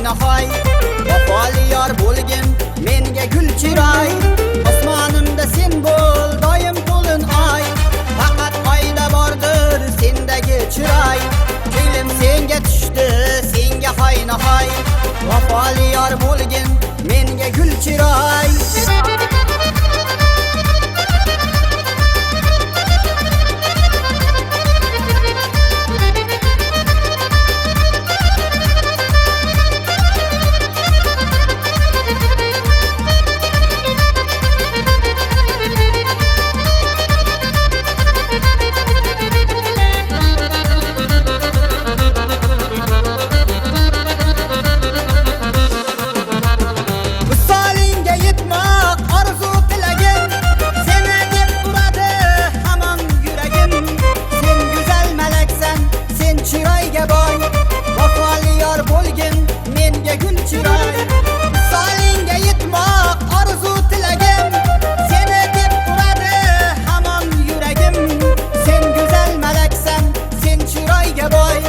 hoynahoy. Vafoli yor bo'lgin menga gul chiroy. Osmonimda sen bo'l doim to'lin oy. Faqat oyda bordir sendagi chiroy. Ko'nglim senga tushdi senga hoynahoy. Vafoli yor bo'lgin menga gul chiroy. Chiroyga boy, vafoli yor bo'lgin menga gul chiroy. Solingga yetmoq orzu tilagim, seni deb turadi hamon yuragim. Sen go'zal malaksan, sen chiroyga boy,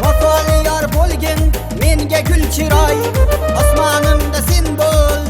vafoli yor bo'lgin menga gul chiroy. Osmonimda sen bo'l